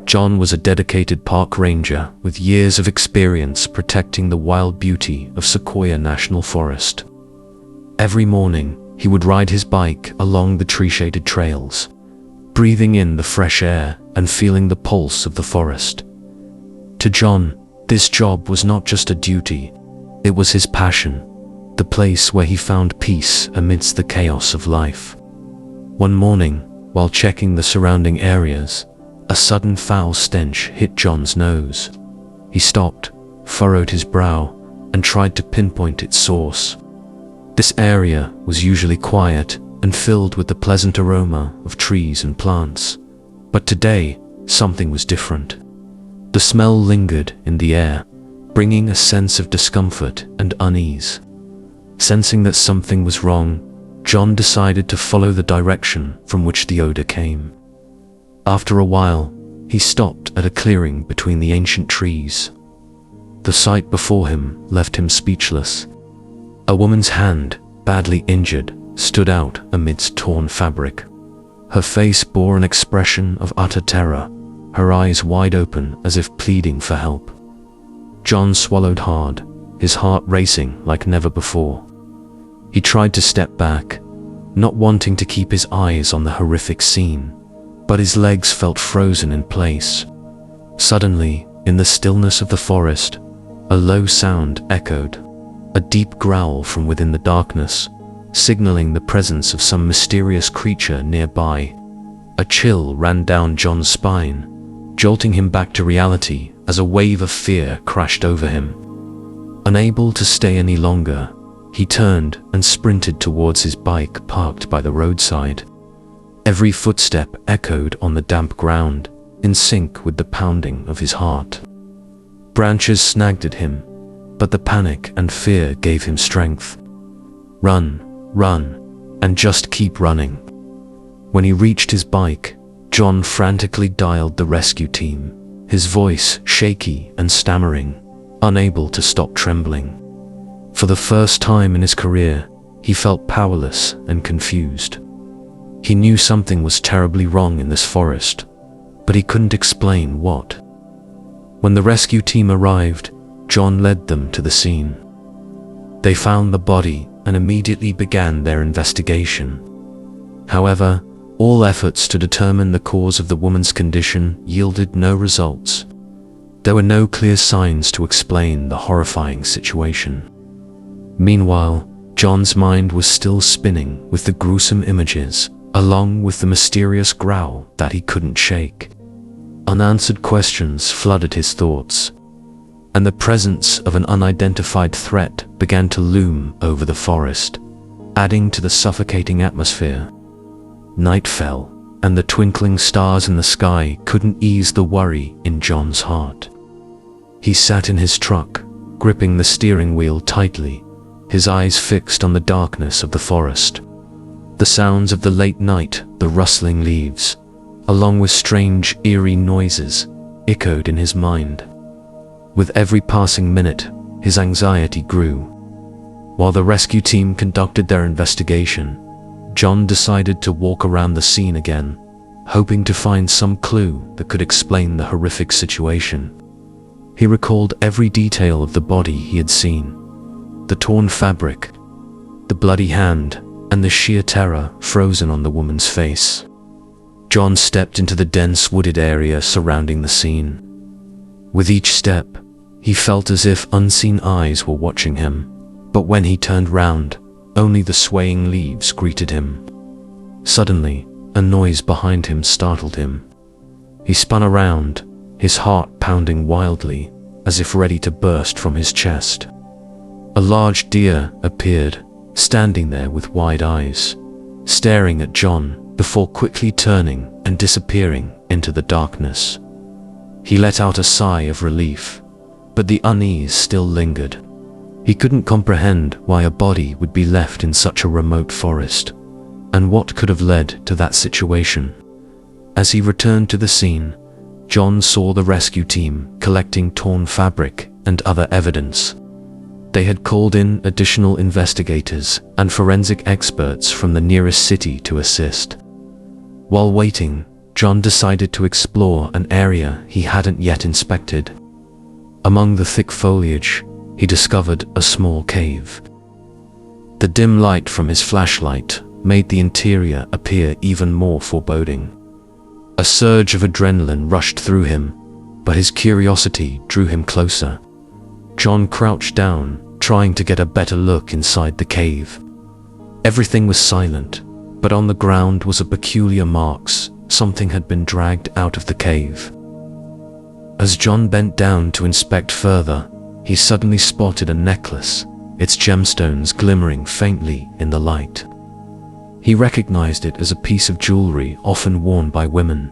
John was a dedicated park ranger with years of experience protecting the wild beauty of Sequoia National Forest. Every morning, he would ride his bike along the tree-shaded trails, breathing in the fresh air and feeling the pulse of the forest. To John, this job was not just a duty, it was his passion, the place where he found peace amidst the chaos of life. One morning, while checking the surrounding areas, a sudden foul stench hit John's nose. He stopped, furrowed his brow, and tried to pinpoint its source. This area was usually quiet and filled with the pleasant aroma of trees and plants. But today, something was different. The smell lingered in the air, bringing a sense of discomfort and unease. Sensing that something was wrong, John decided to follow the direction from which the odor came. After a while, he stopped at a clearing between the ancient trees. The sight before him left him speechless. A woman's hand, badly injured, stood out amidst torn fabric. Her face bore an expression of utter terror, her eyes wide open as if pleading for help. John swallowed hard, his heart racing like never before. He tried to step back, not wanting to keep his eyes on the horrific scene, but his legs felt frozen in place. Suddenly, in the stillness of the forest, a low sound echoed, a deep growl from within the darkness, signaling the presence of some mysterious creature nearby. A chill ran down John's spine, jolting him back to reality as a wave of fear crashed over him. Unable to stay any longer, he turned and sprinted towards his bike parked by the roadside. Every footstep echoed on the damp ground, in sync with the pounding of his heart. Branches snagged at him, but the panic and fear gave him strength. Run, run, and just keep running. When he reached his bike, John frantically dialed the rescue team, his voice shaky and stammering, unable to stop trembling. For the first time in his career, he felt powerless and confused. He knew something was terribly wrong in this forest, but he couldn't explain what. When the rescue team arrived, John led them to the scene. They found the body and immediately began their investigation. However, all efforts to determine the cause of the woman's condition yielded no results. There were no clear signs to explain the horrifying situation. Meanwhile, John's mind was still spinning with the gruesome images, along with the mysterious growl that he couldn't shake. Unanswered questions flooded his thoughts, and the presence of an unidentified threat began to loom over the forest, adding to the suffocating atmosphere. Night fell, and the twinkling stars in the sky couldn't ease the worry in John's heart. He sat in his truck, gripping the steering wheel tightly, his eyes fixed on the darkness of the forest. The sounds of the late night, the rustling leaves, along with strange, eerie noises, echoed in his mind. With every passing minute, his anxiety grew. While the rescue team conducted their investigation, John decided to walk around the scene again, hoping to find some clue that could explain the horrific situation. He recalled every detail of the body he had seen, the torn fabric, the bloody hand, and the sheer terror frozen on the woman's face. John stepped into the dense wooded area surrounding the scene. With each step, he felt as if unseen eyes were watching him, but when he turned round, only the swaying leaves greeted him. Suddenly, a noise behind him startled him. He spun around, his heart pounding wildly, as if ready to burst from his chest. A large deer appeared, standing there with wide eyes, staring at John before quickly turning and disappearing into the darkness. He let out a sigh of relief, but the unease still lingered. He couldn't comprehend why a body would be left in such a remote forest, and what could have led to that situation. As he returned to the scene, John saw the rescue team collecting torn fabric and other evidence. They had called in additional investigators and forensic experts from the nearest city to assist. While waiting, John decided to explore an area he hadn't yet inspected. Among the thick foliage, he discovered a small cave. The dim light from his flashlight made the interior appear even more foreboding. A surge of adrenaline rushed through him, but his curiosity drew him closer. John crouched down, trying to get a better look inside the cave. Everything was silent, but on the ground was a peculiar marks. Something had been dragged out of the cave. As John bent down to inspect further, he suddenly spotted a necklace, its gemstones glimmering faintly in the light. He recognized it as a piece of jewelry often worn by women.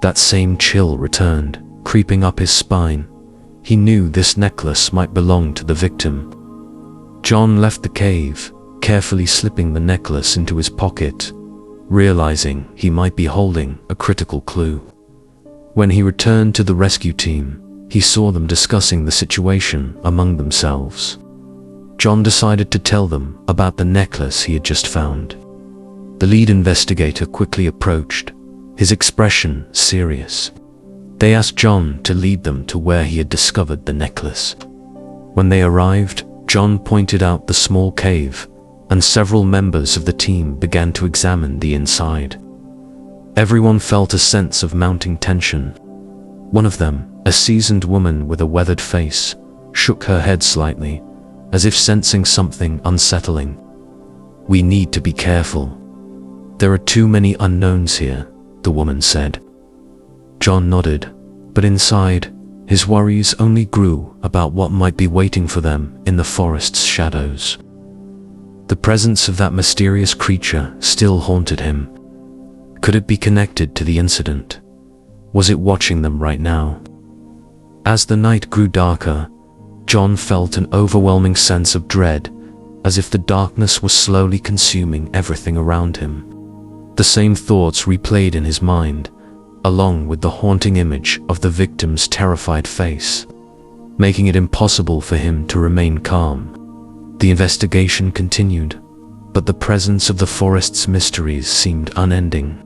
That same chill returned, creeping up his spine. He knew this necklace might belong to the victim. John left the cave, carefully slipping the necklace into his pocket, realizing he might be holding a critical clue. When he returned to the rescue team, he saw them discussing the situation among themselves. John decided to tell them about the necklace he had just found. The lead investigator quickly approached, his expression serious. They asked John to lead them to where he had discovered the necklace. When they arrived, John pointed out the small cave, and several members of the team began to examine the inside. Everyone felt a sense of mounting tension. One of them, a seasoned woman with a weathered face, shook her head slightly, as if sensing something unsettling. "We need to be careful. There are too many unknowns here," the woman said. John nodded, but inside, his worries only grew about what might be waiting for them in the forest's shadows. The presence of that mysterious creature still haunted him. Could it be connected to the incident? Was it watching them right now? As the night grew darker, John felt an overwhelming sense of dread, as if the darkness was slowly consuming everything around him. The same thoughts replayed in his mind, along with the haunting image of the victim's terrified face, making it impossible for him to remain calm. The investigation continued, but the presence of the forest's mysteries seemed unending.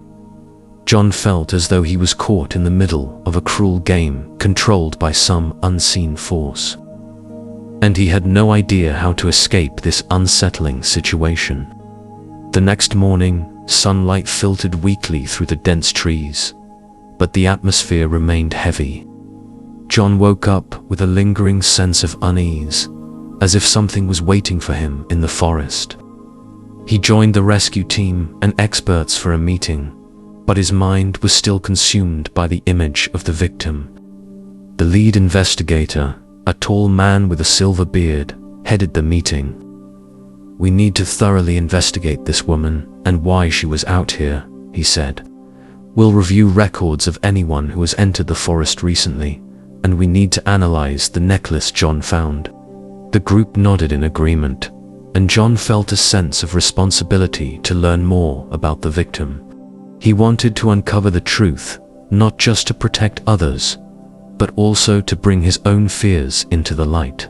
John felt as though he was caught in the middle of a cruel game controlled by some unseen force. And he had no idea how to escape this unsettling situation. The next morning, sunlight filtered weakly through the dense trees, but the atmosphere remained heavy. John woke up with a lingering sense of unease, as if something was waiting for him in the forest. He joined the rescue team and experts for a meeting, but his mind was still consumed by the image of the victim. The lead investigator, a tall man with a silver beard, headed the meeting. "We need to thoroughly investigate this woman and why she was out here," he said. "We'll review records of anyone who has entered the forest recently, and we need to analyze the necklace John found." The group nodded in agreement, and John felt a sense of responsibility to learn more about the victim. He wanted to uncover the truth, not just to protect others, but also to bring his own fears into the light.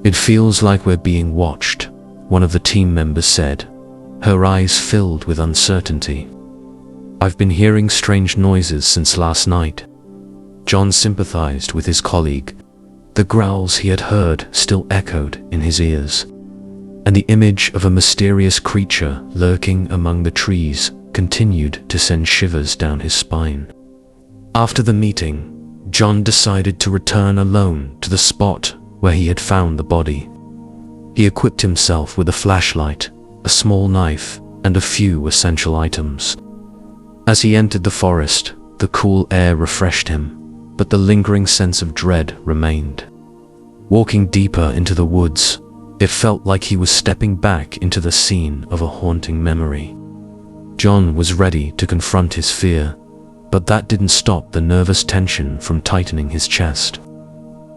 "It feels like we're being watched," one of the team members said, her eyes filled with uncertainty. "I've been hearing strange noises since last night." John sympathized with his colleague. The growls he had heard still echoed in his ears, and the image of a mysterious creature lurking among the trees continued to send shivers down his spine. After the meeting, John decided to return alone to the spot where he had found the body. He equipped himself with a flashlight, a small knife, and a few essential items. As he entered the forest, the cool air refreshed him, but the lingering sense of dread remained. Walking deeper into the woods, it felt like he was stepping back into the scene of a haunting memory. John was ready to confront his fear, but that didn't stop the nervous tension from tightening his chest.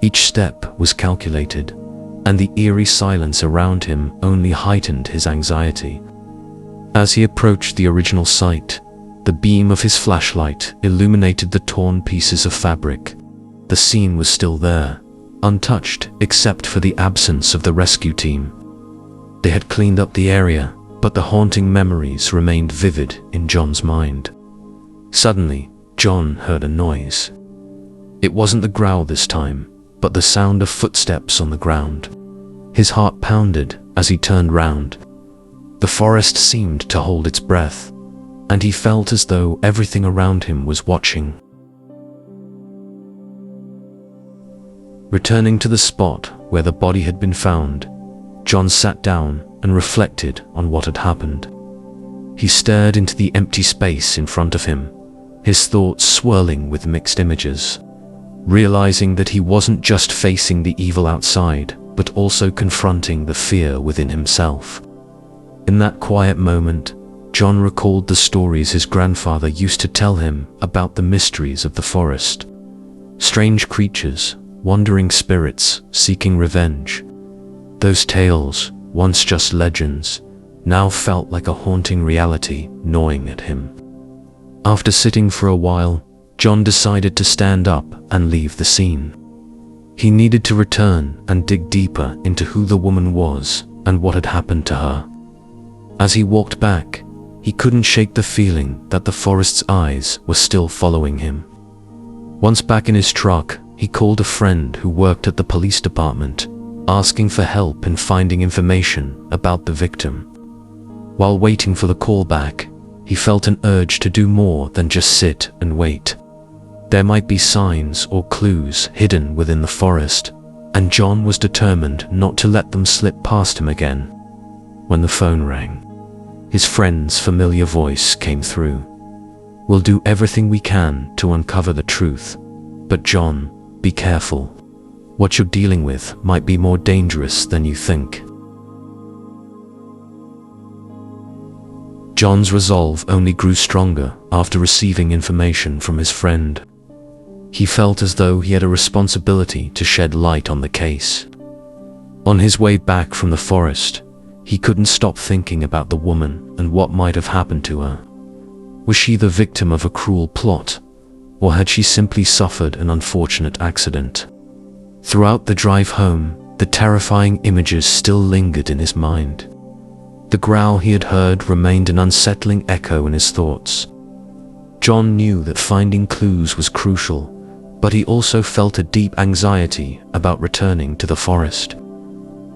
Each step was calculated, and the eerie silence around him only heightened his anxiety. As he approached the original site, the beam of his flashlight illuminated the torn pieces of fabric. The scene was still there, untouched except for the absence of the rescue team. They had cleaned up the area, but the haunting memories remained vivid in John's mind. Suddenly, John heard a noise. It wasn't the growl this time, but the sound of footsteps on the ground. His heart pounded as he turned round. The forest seemed to hold its breath, and he felt as though everything around him was watching. Returning to the spot where the body had been found, John sat down and reflected on what had happened. He stared into the empty space in front of him, his thoughts swirling with mixed images, realizing that he wasn't just facing the evil outside, but also confronting the fear within himself. In that quiet moment, John recalled the stories his grandfather used to tell him about the mysteries of the forest. Strange creatures, wandering spirits seeking revenge. Those tales, once just legends, now felt like a haunting reality gnawing at him. After sitting for a while, John decided to stand up and leave the scene. He needed to return and dig deeper into who the woman was and what had happened to her. As he walked back, he couldn't shake the feeling that the forest's eyes were still following him. Once back in his truck, he called a friend who worked at the police department, asking for help in finding information about the victim. While waiting for the call back, he felt an urge to do more than just sit and wait. There might be signs or clues hidden within the forest, and John was determined not to let them slip past him again. When the phone rang, his friend's familiar voice came through. "We'll do everything we can to uncover the truth, but John, be careful. What you're dealing with might be more dangerous than you think." John's resolve only grew stronger after receiving information from his friend. He felt as though he had a responsibility to shed light on the case. On his way back from the forest, he couldn't stop thinking about the woman and what might have happened to her. Was she the victim of a cruel plot, or had she simply suffered an unfortunate accident? Throughout the drive home, the terrifying images still lingered in his mind. The growl he had heard remained an unsettling echo in his thoughts. John knew that finding clues was crucial, but he also felt a deep anxiety about returning to the forest.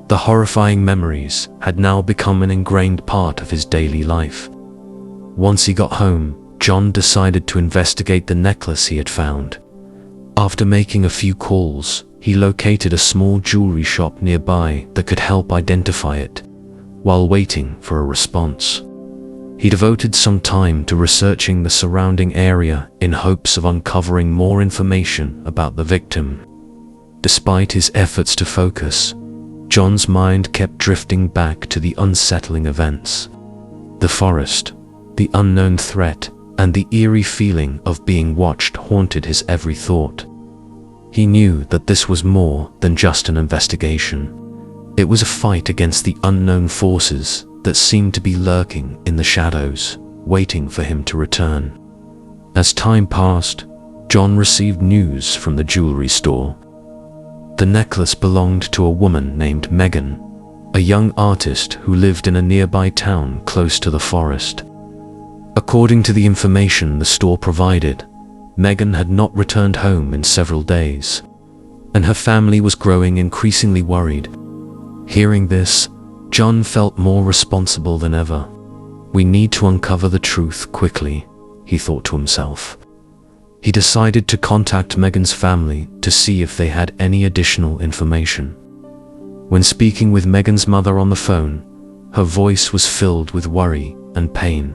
The horrifying memories had now become an ingrained part of his daily life. Once he got home, John decided to investigate the necklace he had found. After making a few calls, he located a small jewelry shop nearby that could help identify it. While waiting for a response, he devoted some time to researching the surrounding area in hopes of uncovering more information about the victim. Despite his efforts to focus, John's mind kept drifting back to the unsettling events. The forest, the unknown threat, and the eerie feeling of being watched haunted his every thought. He knew that this was more than just an investigation. It was a fight against the unknown forces that seemed to be lurking in the shadows, waiting for him to return. As time passed, John received news from the jewelry store. The necklace belonged to a woman named Megan, a young artist who lived in a nearby town close to the forest. According to the information the store provided, Megan had not returned home in several days, and her family was growing increasingly worried. Hearing this, John felt more responsible than ever. "We need to uncover the truth quickly," he thought to himself. He decided to contact Megan's family to see if they had any additional information. When speaking with Megan's mother on the phone, her voice was filled with worry and pain.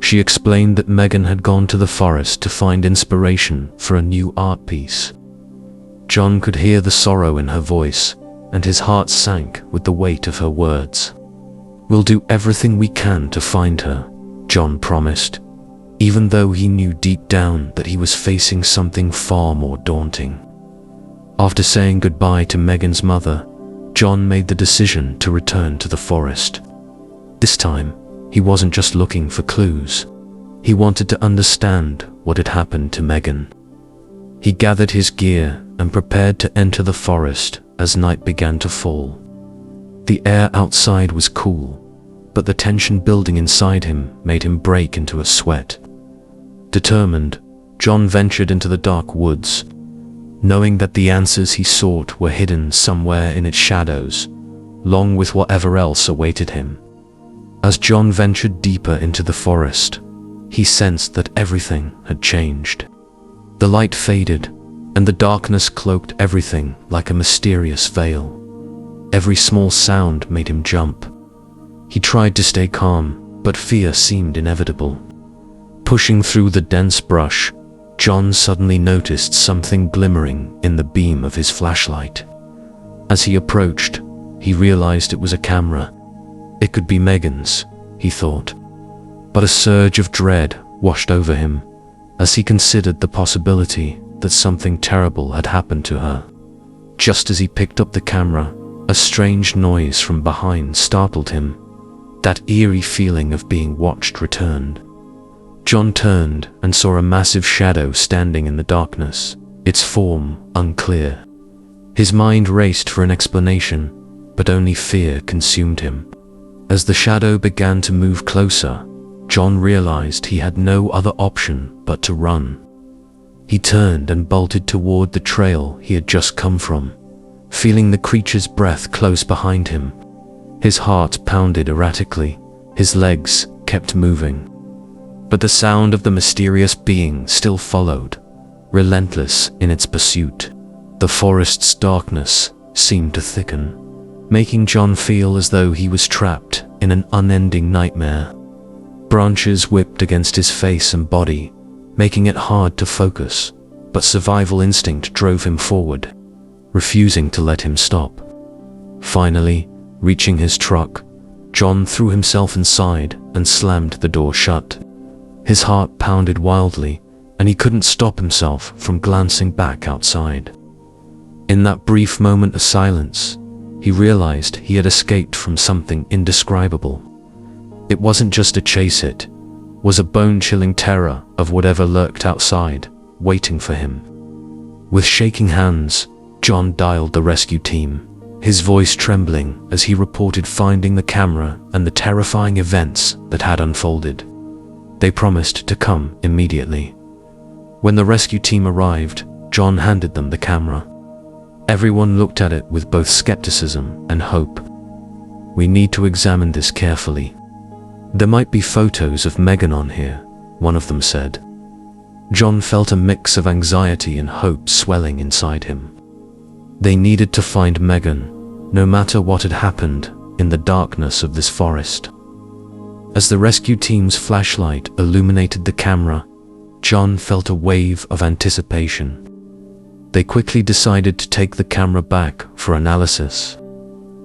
She explained that Megan had gone to the forest to find inspiration for a new art piece. John could hear the sorrow in her voice, and his heart sank with the weight of her words. "We'll do everything we can to find her," John promised, even though he knew deep down that he was facing something far more daunting. After saying goodbye to Megan's mother, John made the decision to return to the forest. This time, he wasn't just looking for clues. He wanted to understand what had happened to Megan. He gathered his gear and prepared to enter the forest as night began to fall. The air outside was cool, but the tension building inside him made him break into a sweat. Determined, John ventured into the dark woods, knowing that the answers he sought were hidden somewhere in its shadows, along with whatever else awaited him. As John ventured deeper into the forest, he sensed that everything had changed. The light faded, and the darkness cloaked everything like a mysterious veil. Every small sound made him jump. He tried to stay calm, but fear seemed inevitable. Pushing through the dense brush, John suddenly noticed something glimmering in the beam of his flashlight. As he approached, he realized it was a camera. It could be Megan's, he thought. But a surge of dread washed over him as he considered the possibility that something terrible had happened to her. Just as he picked up the camera, a strange noise from behind startled him. That eerie feeling of being watched returned. John turned and saw a massive shadow standing in the darkness, its form unclear. His mind raced for an explanation, but only fear consumed him. As the shadow began to move closer, John realized he had no other option but to run. He turned and bolted toward the trail he had just come from, feeling the creature's breath close behind him. His heart pounded erratically, his legs kept moving. But the sound of the mysterious being still followed, relentless in its pursuit. The forest's darkness seemed to thicken, making John feel as though he was trapped in an unending nightmare. Branches whipped against his face and body, making it hard to focus, but survival instinct drove him forward, refusing to let him stop. Finally, reaching his truck, John threw himself inside and slammed the door shut. His heart pounded wildly, and he couldn't stop himself from glancing back outside. In that brief moment of silence, he realized he had escaped from something indescribable. It wasn't just a chase, it was a bone-chilling terror of whatever lurked outside, waiting for him. With shaking hands, John dialed the rescue team, his voice trembling as he reported finding the camera and the terrifying events that had unfolded. They promised to come immediately. When the rescue team arrived, John handed them the camera. Everyone looked at it with both skepticism and hope. "We need to examine this carefully. There might be photos of Megan on here," one of them said. John felt a mix of anxiety and hope swelling inside him. They needed to find Megan, no matter what had happened in the darkness of this forest. As the rescue team's flashlight illuminated the camera, John felt a wave of anticipation. They quickly decided to take the camera back for analysis,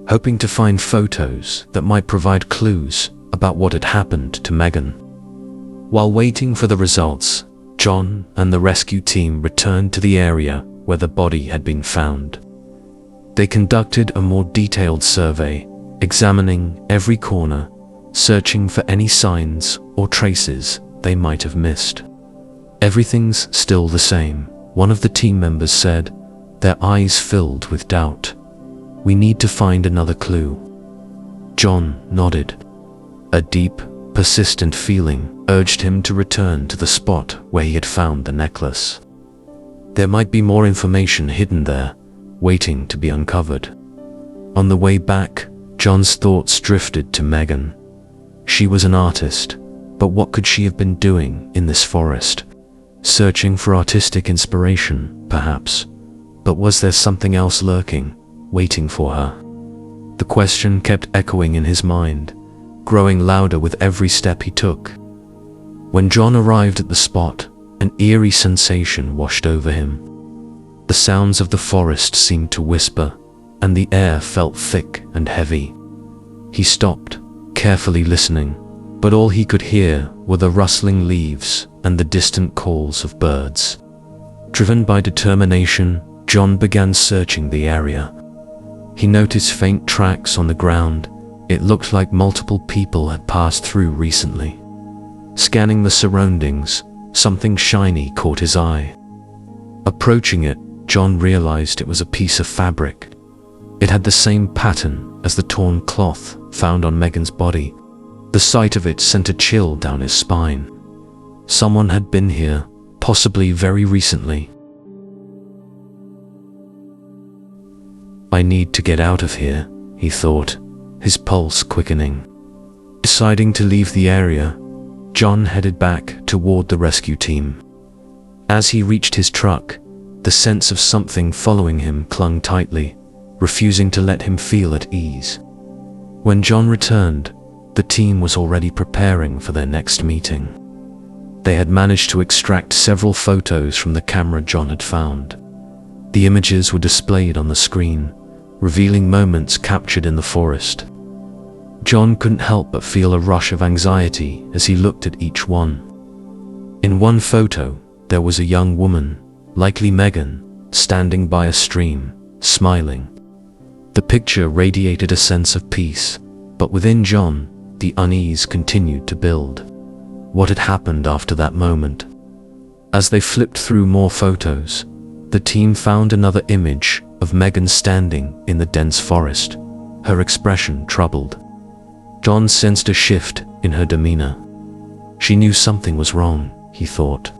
hoping to find photos that might provide clues about what had happened to Megan. While waiting for the results, John and the rescue team returned to the area where the body had been found. They conducted a more detailed survey, examining every corner, searching for any signs or traces they might have missed. "Everything's still the same," one of the team members said, their eyes filled with doubt. "We need to find another clue." John nodded. A deep, persistent feeling urged him to return to the spot where he had found the necklace. There might be more information hidden there, waiting to be uncovered. On the way back, John's thoughts drifted to Megan. She was an artist, but what could she have been doing in this forest? Searching for artistic inspiration, perhaps. But was there something else lurking, waiting for her? The question kept echoing in his mind, growing louder with every step he took. When John arrived at the spot, an eerie sensation washed over him. The sounds of the forest seemed to whisper, and the air felt thick and heavy. He stopped, carefully listening, but all he could hear were the rustling leaves and the distant calls of birds. Driven by determination, John began searching the area. He noticed faint tracks on the ground. It looked like multiple people had passed through recently. Scanning the surroundings, something shiny caught his eye. Approaching it, John realized it was a piece of fabric. It had the same pattern as the torn cloth found on Megan's body. The sight of it sent a chill down his spine. Someone had been here, possibly very recently. I need to get out of here, he thought, his pulse quickening. Deciding to leave the area, John headed back toward the rescue team. As he reached his truck, the sense of something following him clung tightly, refusing to let him feel at ease. When John returned, the team was already preparing for their next meeting. They had managed to extract several photos from the camera John had found. The images were displayed on the screen, revealing moments captured in the forest. John couldn't help but feel a rush of anxiety as he looked at each one. In one photo, there was a young woman, likely Megan, standing by a stream, smiling. The picture radiated a sense of peace, but within John, the unease continued to build. What had happened after that moment? As they flipped through more photos, the team found another image of Megan standing in the dense forest, her expression troubled. John sensed a shift in her demeanor. She knew something was wrong, he thought.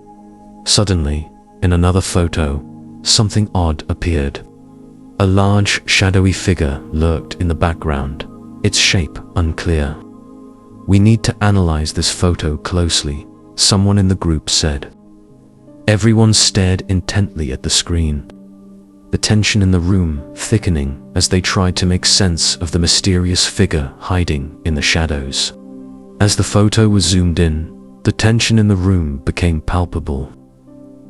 Suddenly, in another photo, something odd appeared. A large, shadowy figure lurked in the background, its shape unclear. We need to analyze this photo closely, someone in the group said. Everyone stared intently at the screen, the tension in the room thickening as they tried to make sense of the mysterious figure hiding in the shadows. As the photo was zoomed in, the tension in the room became palpable.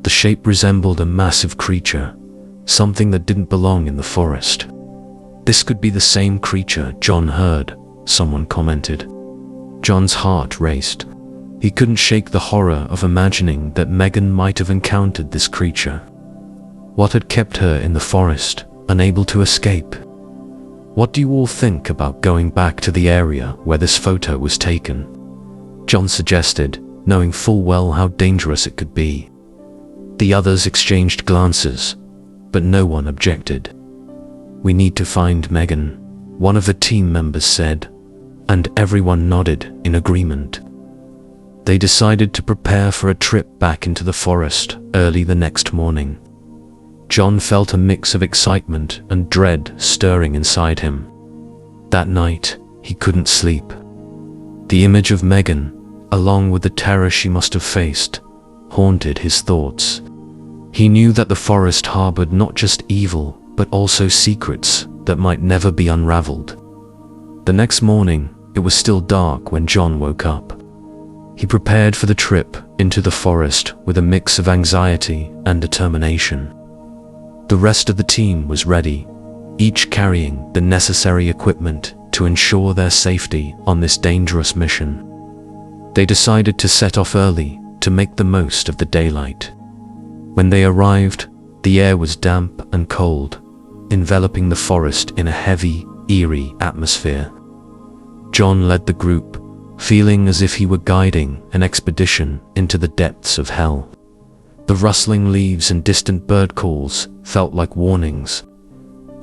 The shape resembled a massive creature, something that didn't belong in the forest. This could be the same creature John heard, someone commented. John's heart raced. He couldn't shake the horror of imagining that Megan might have encountered this creature. What had kept her in the forest, unable to escape? What do you all think about going back to the area where this photo was taken? John suggested, knowing full well how dangerous it could be. The others exchanged glances, but no one objected. We need to find Megan, one of the team members said, and everyone nodded in agreement. They decided to prepare for a trip back into the forest early the next morning. John felt a mix of excitement and dread stirring inside him. That night, he couldn't sleep. The image of Megan, along with the terror she must have faced, haunted his thoughts. He knew that the forest harbored not just evil, but also secrets that might never be unraveled. The next morning, it was still dark when John woke up. He prepared for the trip into the forest with a mix of anxiety and determination. The rest of the team was ready, each carrying the necessary equipment to ensure their safety on this dangerous mission. They decided to set off early to make the most of the daylight. When they arrived, the air was damp and cold, enveloping the forest in a heavy, eerie atmosphere. John led the group, feeling as if he were guiding an expedition into the depths of hell. The rustling leaves and distant bird calls felt like warnings.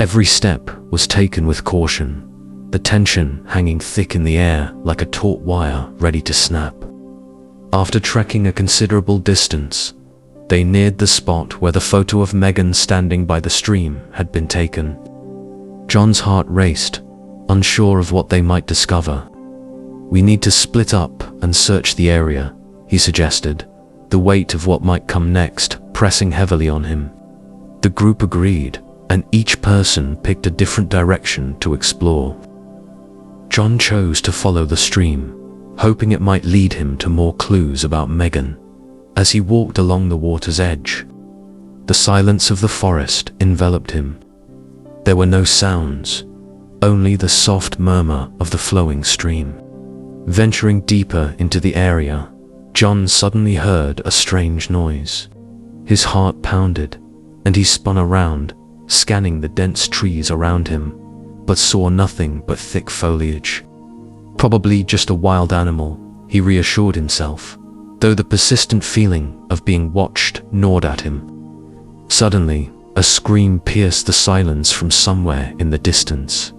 Every step was taken with caution, the tension hanging thick in the air like a taut wire ready to snap. After trekking a considerable distance, they neared the spot where the photo of Megan standing by the stream had been taken. John's heart raced, unsure of what they might discover. We need to split up and search the area, he suggested, the weight of what might come next pressing heavily on him. The group agreed, and each person picked a different direction to explore. John chose to follow the stream, hoping it might lead him to more clues about Megan. As he walked along the water's edge, the silence of the forest enveloped him. There were no sounds, only the soft murmur of the flowing stream. Venturing deeper into the area, John suddenly heard a strange noise. His heart pounded, and he spun around, scanning the dense trees around him, but saw nothing but thick foliage. Probably just a wild animal, he reassured himself, though the persistent feeling of being watched gnawed at him. Suddenly, a scream pierced the silence from somewhere in the distance.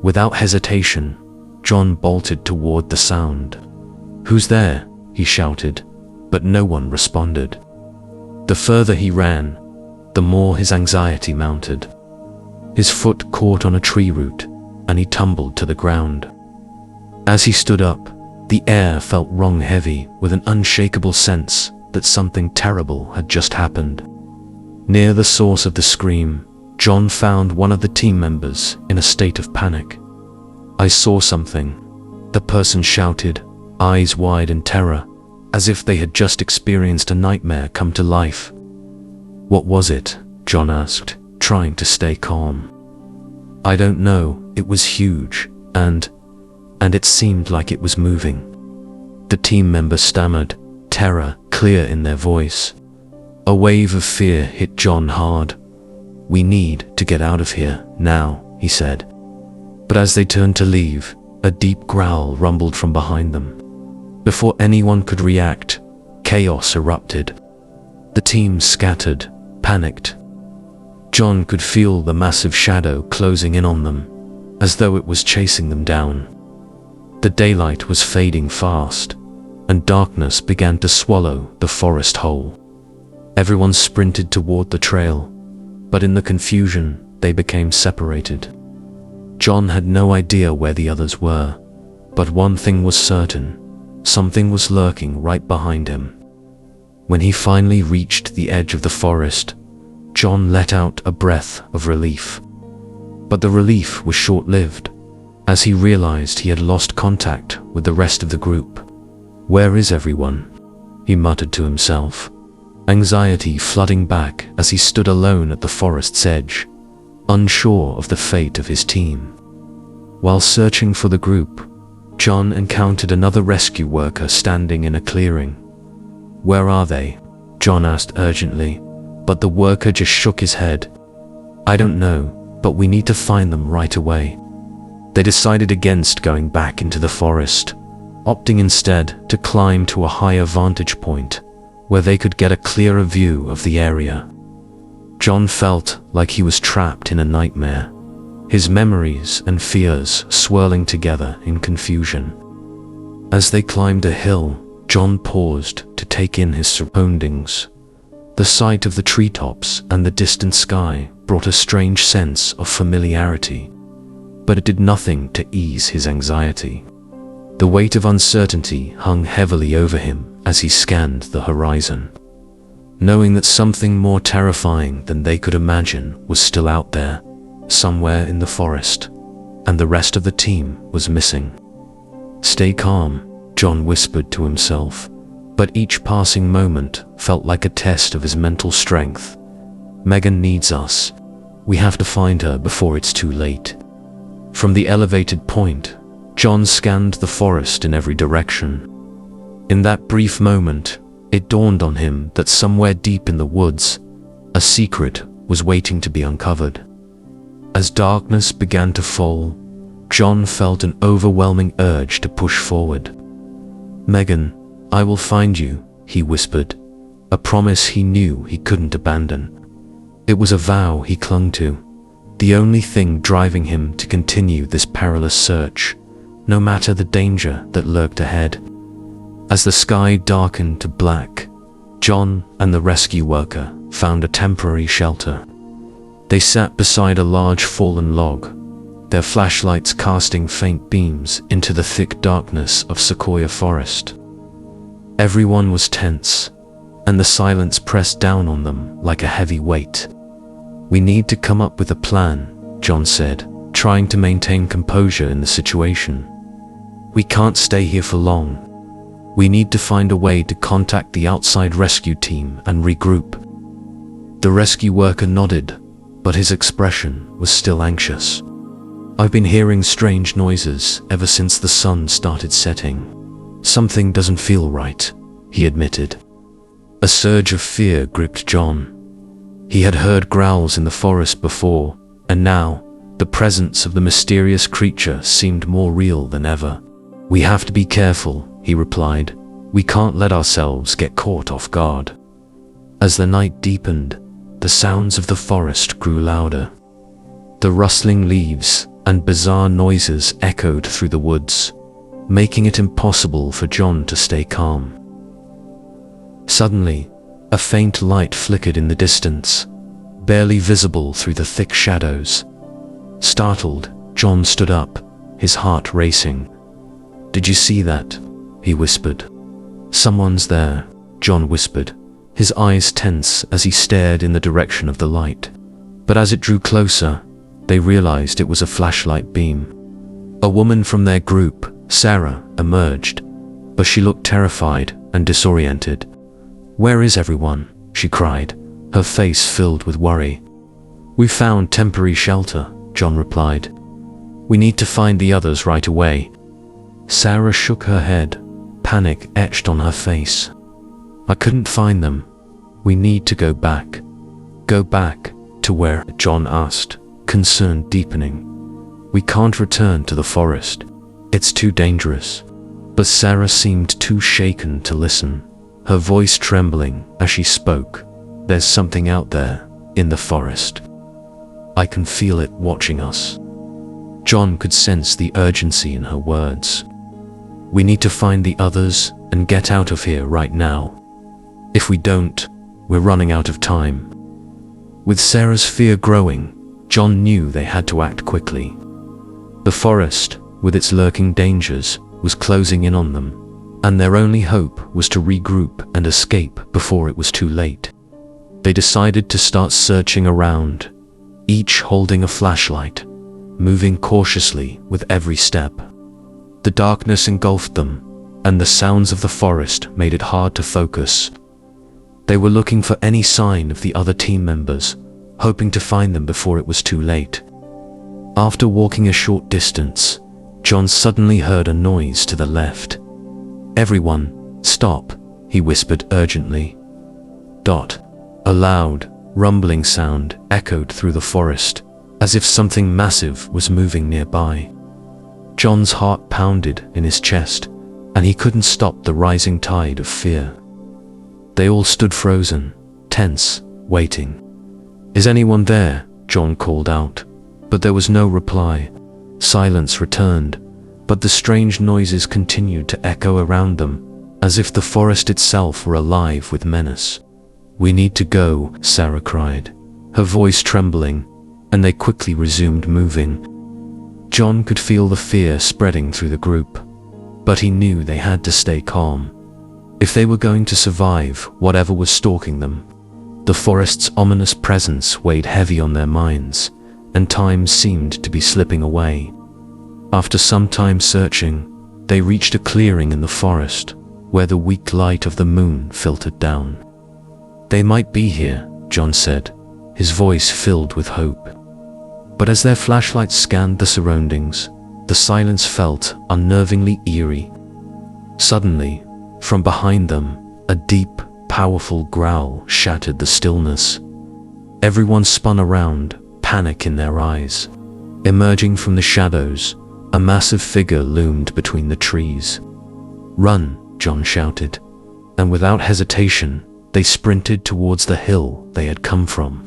Without hesitation, John bolted toward the sound. "Who's there?" he shouted, but no one responded. The further he ran, the more his anxiety mounted. His foot caught on a tree root, and he tumbled to the ground. As he stood up, the air felt wrong heavy with an unshakable sense that something terrible had just happened. Near the source of the scream, John found one of the team members in a state of panic. "I saw something," the person shouted, eyes wide in terror, as if they had just experienced a nightmare come to life. "What was it?" John asked, trying to stay calm. "I don't know, it was huge, and it seemed like it was moving," the team member stammered, terror clear in their voice. A wave of fear hit John hard. "We need to get out of here, now," he said. But as they turned to leave, a deep growl rumbled from behind them. Before anyone could react, chaos erupted. The team scattered, panicked. John could feel the massive shadow closing in on them, as though it was chasing them down. The daylight was fading fast, and darkness began to swallow the forest whole. Everyone sprinted toward the trail, but in the confusion, they became separated. John had no idea where the others were, but one thing was certain: something was lurking right behind him. When he finally reached the edge of the forest, John let out a breath of relief. But the relief was short-lived, as he realized he had lost contact with the rest of the group. "Where is everyone?" he muttered to himself, anxiety flooding back as he stood alone at the forest's edge, unsure of the fate of his team. While searching for the group, John encountered another rescue worker standing in a clearing. "Where are they?" John asked urgently, but the worker just shook his head. "I don't know, but we need to find them right away." They decided against going back into the forest, opting instead to climb to a higher vantage point where they could get a clearer view of the area. John felt like he was trapped in a nightmare, his memories and fears swirling together in confusion. As they climbed a hill, John paused to take in his surroundings. The sight of the treetops and the distant sky brought a strange sense of familiarity, but it did nothing to ease his anxiety. The weight of uncertainty hung heavily over him as he scanned the horizon, knowing that something more terrifying than they could imagine was still out there, somewhere in the forest, and the rest of the team was missing. "Stay calm," John whispered to himself, but each passing moment felt like a test of his mental strength. "Megan needs us. We have to find her before it's too late." From the elevated point, John scanned the forest in every direction. In that brief moment, it dawned on him that somewhere deep in the woods, a secret was waiting to be uncovered. As darkness began to fall, John felt an overwhelming urge to push forward. "Megan, I will find you," he whispered, a promise he knew he couldn't abandon. It was a vow he clung to, the only thing driving him to continue this perilous search, no matter the danger that lurked ahead. As the sky darkened to black, John and the rescue worker found a temporary shelter. They sat beside a large fallen log, their flashlights casting faint beams into the thick darkness of sequoia forest. Everyone was tense, and the silence pressed down on them like a heavy weight. "We need to come up with a plan," John said, trying to maintain composure in the situation. "We can't stay here for long. We need to find a way to contact the outside rescue team and regroup." The rescue worker nodded, but his expression was still anxious. "I've been hearing strange noises ever since the sun started setting. Something doesn't feel right," he admitted. A surge of fear gripped John. He had heard growls in the forest before, and now, the presence of the mysterious creature seemed more real than ever. "We have to be careful," he replied. "We can't let ourselves get caught off guard." As the night deepened, the sounds of the forest grew louder. The rustling leaves and bizarre noises echoed through the woods, making it impossible for John to stay calm. Suddenly, a faint light flickered in the distance, barely visible through the thick shadows. Startled, John stood up, his heart racing. "Did you see that?" he whispered. "Someone's there," John whispered, his eyes tense as he stared in the direction of the light. But as it drew closer, they realized it was a flashlight beam. A woman from their group, Sarah, emerged, but she looked terrified and disoriented. "Where is everyone?" she cried, her face filled with worry. "We found temporary shelter," John replied. "We need to find the others right away." Sarah shook her head, panic etched on her face. "I couldn't find them. We need to go back." "Go back to where?" John asked, concern deepening. "We can't return to the forest. It's too dangerous." But Sarah seemed too shaken to listen, her voice trembling as she spoke. "There's something out there, in the forest. I can feel it watching us." John could sense the urgency in her words. "We need to find the others and get out of here right now. If we don't, we're running out of time." With Sarah's fear growing, John knew they had to act quickly. The forest, with its lurking dangers, was closing in on them, and their only hope was to regroup and escape before it was too late. They decided to start searching around, each holding a flashlight, moving cautiously with every step. The darkness engulfed them, and the sounds of the forest made it hard to focus. They were looking for any sign of the other team members, hoping to find them before it was too late. After walking a short distance, John suddenly heard a noise to the left. "Everyone, stop," he whispered urgently. A loud, rumbling sound echoed through the forest, as if something massive was moving nearby. John's heart pounded in his chest, and he couldn't stop the rising tide of fear. They all stood frozen, tense, waiting. "Is anyone there?" John called out, but there was no reply. Silence returned, but the strange noises continued to echo around them, as if the forest itself were alive with menace. "We need to go," Sarah cried, her voice trembling, and they quickly resumed moving. John could feel the fear spreading through the group, but he knew they had to stay calm. If they were going to survive whatever was stalking them, the forest's ominous presence weighed heavy on their minds, and time seemed to be slipping away. After some time searching, they reached a clearing in the forest, where the weak light of the moon filtered down. "They might be here," John said, his voice filled with hope. But as their flashlights scanned the surroundings, the silence felt unnervingly eerie. Suddenly, from behind them, a deep, powerful growl shattered the stillness. Everyone spun around, panic in their eyes. Emerging from the shadows, a massive figure loomed between the trees. "Run!" John shouted, and without hesitation, they sprinted towards the hill they had come from.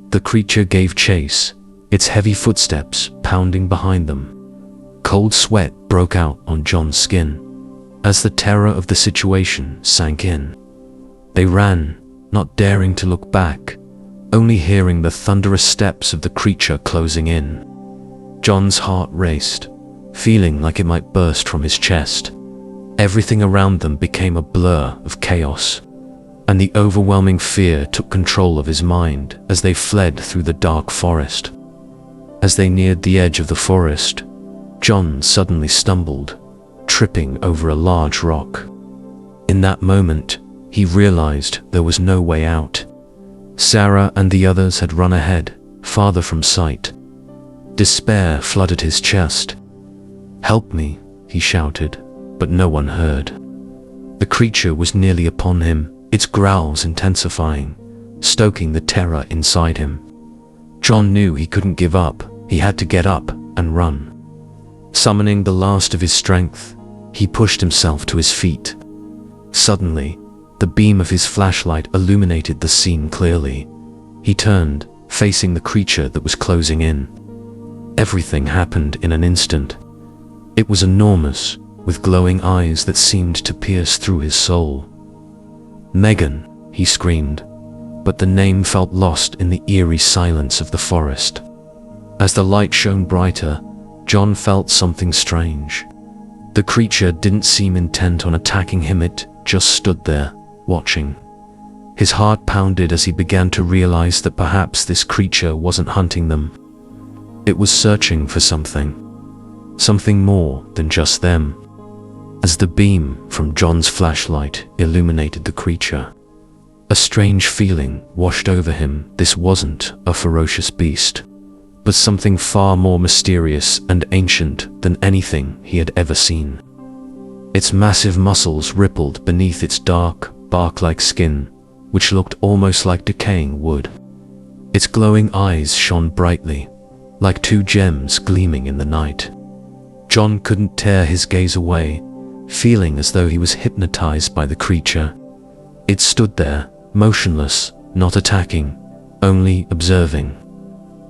The creature gave chase, its heavy footsteps pounding behind them. Cold sweat broke out on John's skin, as the terror of the situation sank in. They ran, not daring to look back, only hearing the thunderous steps of the creature closing in. John's heart raced, feeling like it might burst from his chest. Everything around them became a blur of chaos, and the overwhelming fear took control of his mind as they fled through the dark forest. As they neared the edge of the forest, John suddenly stumbled, tripping over a large rock. In that moment, he realized there was no way out. Sarah and the others had run ahead, farther from sight. Despair flooded his chest. "Help me," he shouted, but no one heard. The creature was nearly upon him, its growls intensifying, stoking the terror inside him. John knew he couldn't give up. He had to get up and run. Summoning the last of his strength, he pushed himself to his feet. Suddenly, the beam of his flashlight illuminated the scene clearly. He turned, facing the creature that was closing in. Everything happened in an instant. It was enormous, with glowing eyes that seemed to pierce through his soul. "Megan," he screamed, but the name felt lost in the eerie silence of the forest. As the light shone brighter, John felt something strange. The creature didn't seem intent on attacking him, it just stood there, watching. His heart pounded as he began to realize that perhaps this creature wasn't hunting them. It was searching for something more than just them. As the beam from John's flashlight illuminated the creature, a strange feeling washed over him. This wasn't a ferocious beast, but something far more mysterious and ancient than anything he had ever seen. Its massive muscles rippled beneath its dark, bark-like skin, which looked almost like decaying wood. Its glowing eyes shone brightly, like two gems gleaming in the night. John couldn't tear his gaze away, feeling as though he was hypnotized by the creature. It stood there, motionless, not attacking, only observing.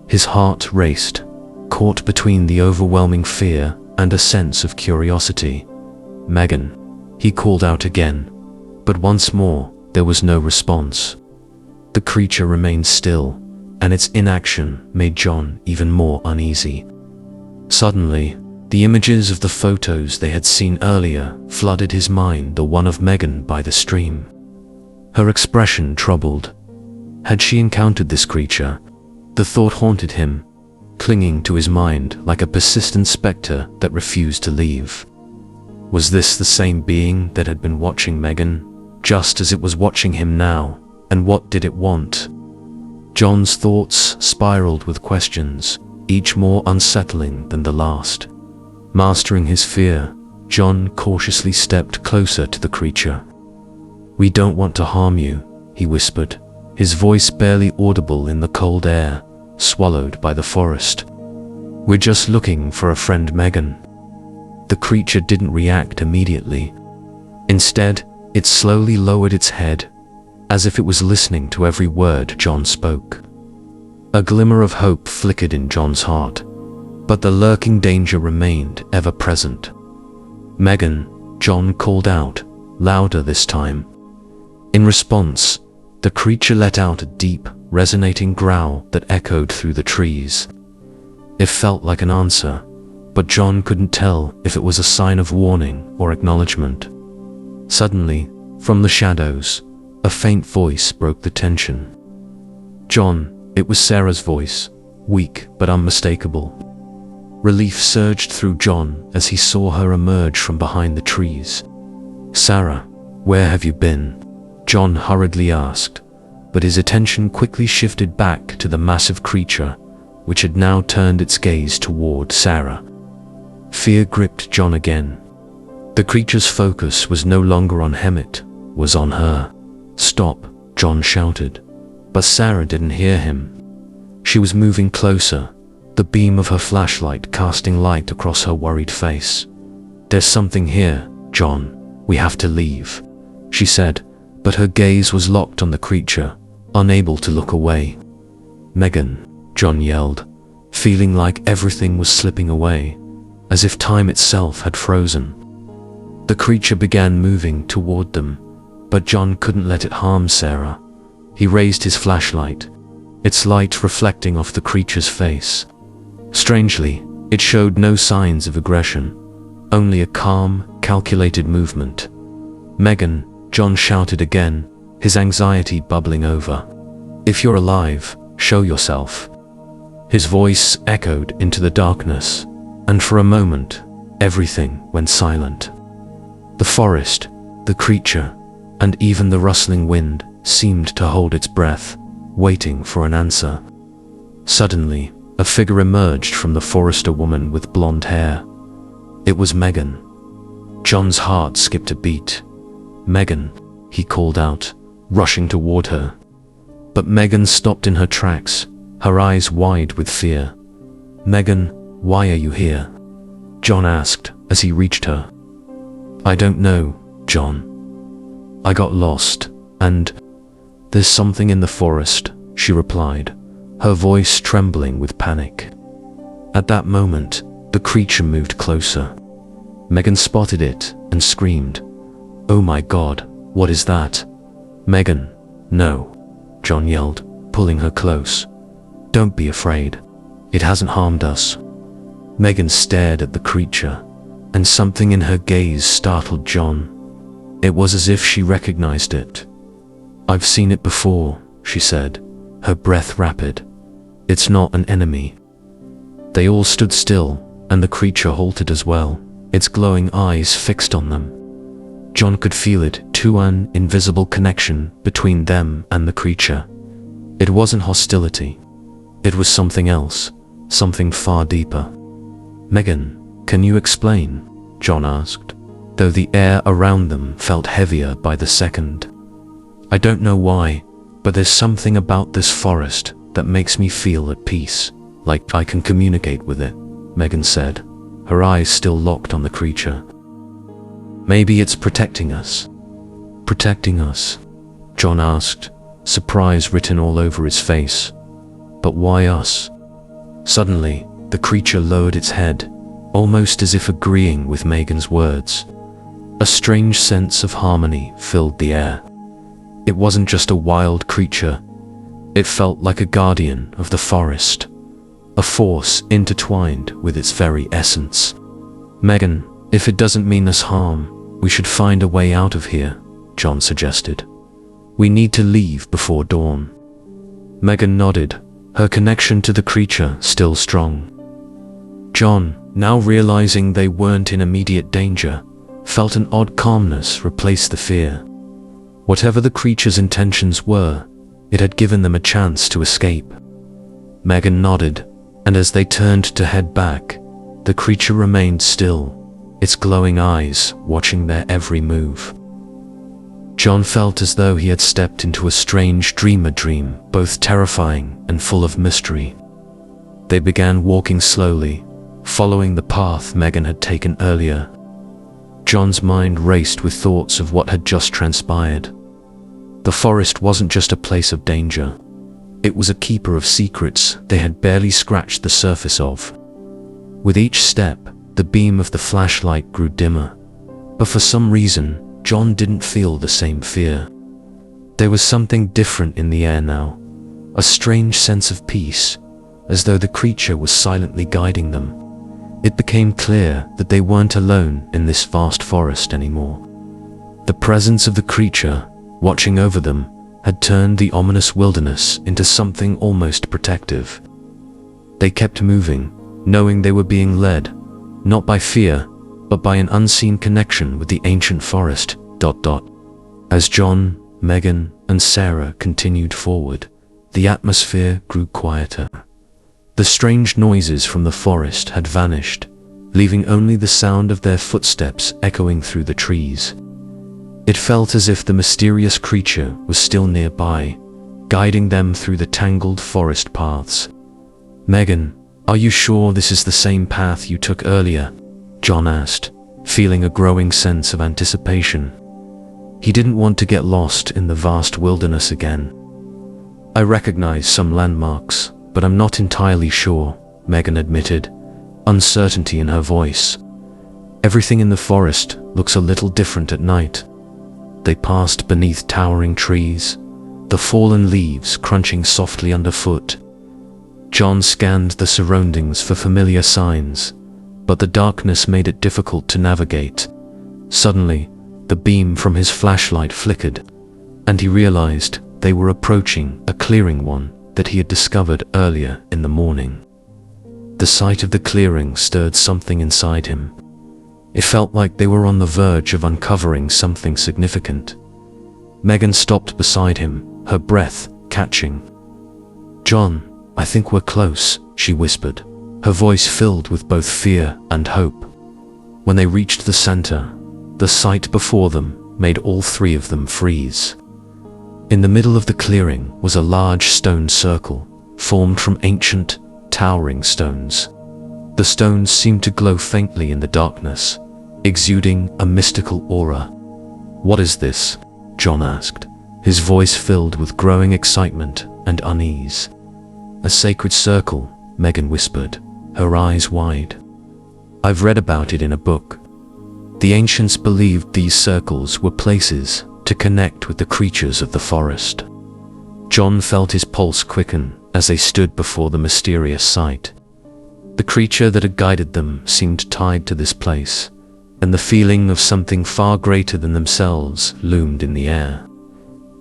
His heart raced, caught between the overwhelming fear and a sense of curiosity. "Megan," he called out again, but once more there was no response. The creature remained still, and its inaction made John even more uneasy. Suddenly, the images of the photos they had seen earlier flooded his mind, the one of Megan by the stream. Her expression troubled. Had she encountered this creature? The thought haunted him, clinging to his mind like a persistent specter that refused to leave. Was this the same being that had been watching Megan, just as it was watching him now? And what did it want? John's thoughts spiraled with questions, each more unsettling than the last. Mastering his fear, John cautiously stepped closer to the creature. "We don't want to harm you," he whispered, his voice barely audible in the cold air, swallowed by the forest. "We're just looking for a friend, Megan." The creature didn't react immediately. Instead, it slowly lowered its head, as if it was listening to every word John spoke. A glimmer of hope flickered in John's heart, but the lurking danger remained ever present. "Megan," John called out, louder this time. In response, the creature let out a deep, resonating growl that echoed through the trees. It felt like an answer, but John couldn't tell if it was a sign of warning or acknowledgement. Suddenly, from the shadows, a faint voice broke the tension. "John," it was Sarah's voice, weak but unmistakable. Relief surged through John as he saw her emerge from behind the trees. "Sarah, where have you been?" John hurriedly asked, but his attention quickly shifted back to the massive creature, which had now turned its gaze toward Sarah. Fear gripped John again. The creature's focus was no longer on him, it was on her. "Stop," John shouted, but Sarah didn't hear him. She was moving closer, the beam of her flashlight casting light across her worried face. "There's something here, John. We have to leave," she said, but her gaze was locked on the creature, unable to look away. "Megan," John yelled, feeling like everything was slipping away, as if time itself had frozen. The creature began moving toward them, but John couldn't let it harm Sarah. He raised his flashlight, its light reflecting off the creature's face. Strangely, it showed no signs of aggression, only a calm, calculated movement. "Megan," John shouted again, his anxiety bubbling over. "If you're alive, show yourself." His voice echoed into the darkness, and for a moment, everything went silent. The forest, the creature, and even the rustling wind seemed to hold its breath, waiting for an answer. Suddenly, a figure emerged from the forest, a woman with blonde hair. It was Megan. John's heart skipped a beat. "Megan," he called out, rushing toward her. But Megan stopped in her tracks, her eyes wide with fear. "Megan, why are you here?" John asked as he reached her. "I don't know, John. I got lost, and there's something in the forest," she replied, her voice trembling with panic. At that moment, the creature moved closer. Megan spotted it and screamed, "Oh my God, what is that?" "Megan, no," John yelled, pulling her close. "Don't be afraid. It hasn't harmed us." Megan stared at the creature, and something in her gaze startled John. It was as if she recognized it. "I've seen it before," she said, her breath rapid. "It's not an enemy." They all stood still, and the creature halted as well, its glowing eyes fixed on them. John could feel it too, an invisible connection between them and the creature. It wasn't hostility. It was something else, something far deeper. "Megan, can you explain?" John asked, though the air around them felt heavier by the second. "I don't know why, but there's something about this forest that makes me feel at peace, like I can communicate with it," Megan said, her eyes still locked on the creature. "Maybe it's protecting us." "Protecting us?" John asked, surprise written all over his face. "But why us?" Suddenly, the creature lowered its head, almost as if agreeing with Megan's words. A strange sense of harmony filled the air. It wasn't just a wild creature. It felt like a guardian of the forest, a force intertwined with its very essence. "Megan, if it doesn't mean us harm, we should find a way out of here," John suggested. "We need to leave before dawn." Megan nodded, her connection to the creature still strong. John, now realizing they weren't in immediate danger, felt an odd calmness replace the fear. Whatever the creature's intentions were, it had given them a chance to escape. Megan nodded, and as they turned to head back, the creature remained still, its glowing eyes watching their every move. John felt as though he had stepped into a strange dream, both terrifying and full of mystery. They began walking slowly, following the path Megan had taken earlier. John's mind raced with thoughts of what had just transpired. The forest wasn't just a place of danger. It was a keeper of secrets they had barely scratched the surface of. With each step, the beam of the flashlight grew dimmer, but for some reason, John didn't feel the same fear. There was something different in the air now, a strange sense of peace, as though the creature was silently guiding them. It became clear that they weren't alone in this vast forest anymore. The presence of the creature, watching over them, had turned the ominous wilderness into something almost protective. They kept moving, knowing they were being led, not by fear, but by an unseen connection with the ancient forest. As John, Megan, and Sarah continued forward, the atmosphere grew quieter. The strange noises from the forest had vanished, leaving only the sound of their footsteps echoing through the trees. It felt as if the mysterious creature was still nearby, guiding them through the tangled forest paths. "Megan, are you sure this is the same path you took earlier?" John asked, feeling a growing sense of anticipation. He didn't want to get lost in the vast wilderness again. "I recognize some landmarks, but I'm not entirely sure," Megan admitted, uncertainty in her voice. "Everything in the forest looks a little different at night." They passed beneath towering trees, the fallen leaves crunching softly underfoot. John scanned the surroundings for familiar signs, but the darkness made it difficult to navigate. Suddenly, the beam from his flashlight flickered, and he realized they were approaching a clearing, one that he had discovered earlier in the morning. The sight of the clearing stirred something inside him. It felt like they were on the verge of uncovering something significant. Megan stopped beside him, her breath catching. "John, I think we're close," she whispered, her voice filled with both fear and hope. When they reached the center, the sight before them made all three of them freeze. In the middle of the clearing was a large stone circle, formed from ancient, towering stones. The stones seemed to glow faintly in the darkness, exuding a mystical aura. "What is this?" John asked, his voice filled with growing excitement and unease. "A sacred circle," Megan whispered, her eyes wide. "I've read about it in a book. The ancients believed these circles were places to connect with the creatures of the forest. John felt his pulse quicken as they stood before the mysterious sight. The creature that had guided them seemed tied to this place, and the feeling of something far greater than themselves loomed in the air.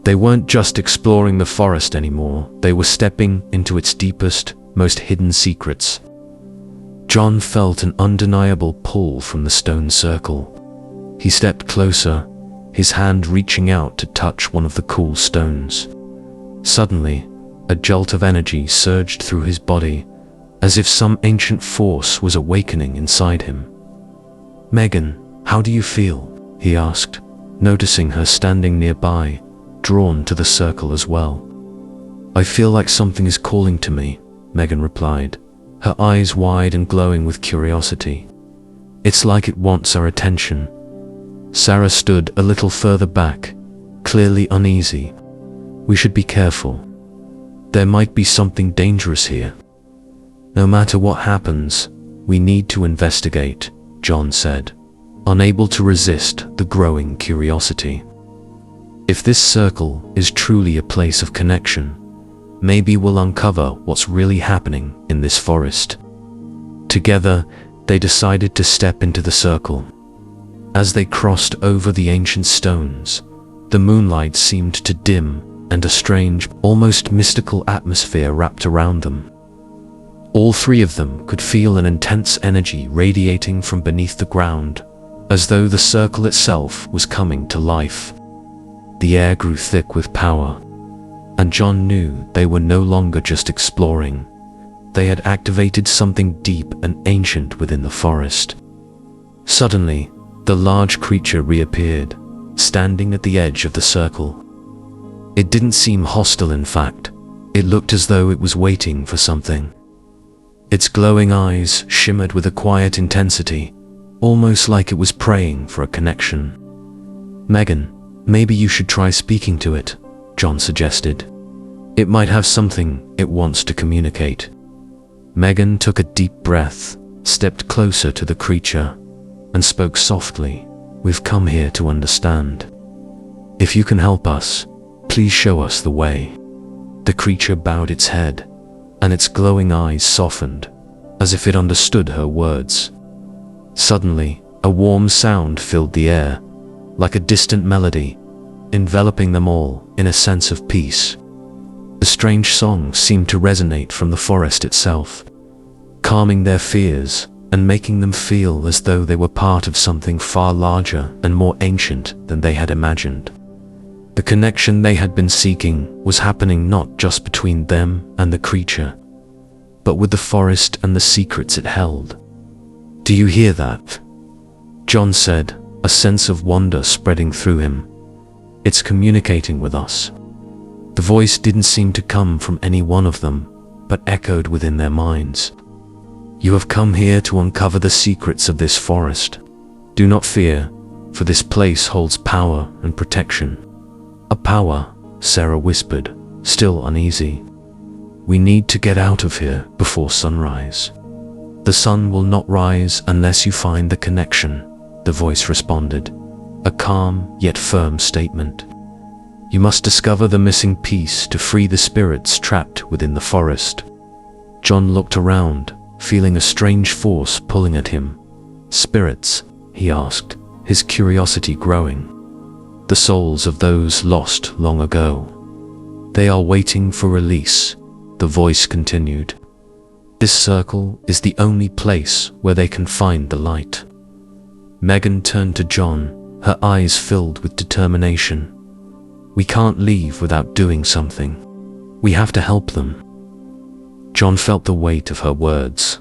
They weren't just exploring the forest anymore, they were stepping into its deepest, most hidden secrets. John felt an undeniable pull from the stone circle. He stepped closer, his hand reaching out to touch one of the cool stones. Suddenly, a jolt of energy surged through his body, as if some ancient force was awakening inside him. "Megan, how do you feel?" he asked, noticing her standing nearby, drawn to the circle as well. "I feel like something is calling to me," Megan replied, her eyes wide and glowing with curiosity. "It's like it wants our attention." Sarah stood a little further back, clearly uneasy. "We should be careful. There might be something dangerous here." "No matter what happens, we need to investigate," John said, unable to resist the growing curiosity. "If this circle is truly a place of connection, maybe we'll uncover what's really happening in this forest." Together, they decided to step into the circle. As they crossed over the ancient stones, the moonlight seemed to dim and a strange, almost mystical atmosphere wrapped around them. All three of them could feel an intense energy radiating from beneath the ground, as though the circle itself was coming to life. The air grew thick with power, and John knew they were no longer just exploring. They had activated something deep and ancient within the forest. Suddenly, the large creature reappeared, standing at the edge of the circle. It didn't seem hostile, in fact. It looked as though it was waiting for something. Its glowing eyes shimmered with a quiet intensity, almost like it was praying for a connection. "Megan, maybe you should try speaking to it," John suggested. "It might have something it wants to communicate." Megan took a deep breath, stepped closer to the creature, and spoke softly. "We've come here to understand. If you can help us, please show us the way." The creature bowed its head, and its glowing eyes softened, as if it understood her words. Suddenly, a warm sound filled the air, like a distant melody, enveloping them all in a sense of peace. The strange song seemed to resonate from the forest itself, calming their fears and making them feel as though they were part of something far larger and more ancient than they had imagined. The connection they had been seeking was happening not just between them and the creature, but with the forest and the secrets it held. "Do you hear that?" John said, a sense of wonder spreading through him. "It's communicating with us." The voice didn't seem to come from any one of them, but echoed within their minds. "You have come here to uncover the secrets of this forest. Do not fear, for this place holds power and protection." "A power," Sarah whispered, still uneasy. "We need to get out of here before sunrise." "The sun will not rise unless you find the connection," the voice responded, a calm yet firm statement. "You must discover the missing piece to free the spirits trapped within the forest." John looked around, feeling a strange force pulling at him. "Spirits?" he asked, his curiosity growing. "The souls of those lost long ago. They are waiting for release," the voice continued. "This circle is the only place where they can find the light." Megan turned to John, her eyes filled with determination. "We can't leave without doing something. We have to help them." John felt the weight of her words.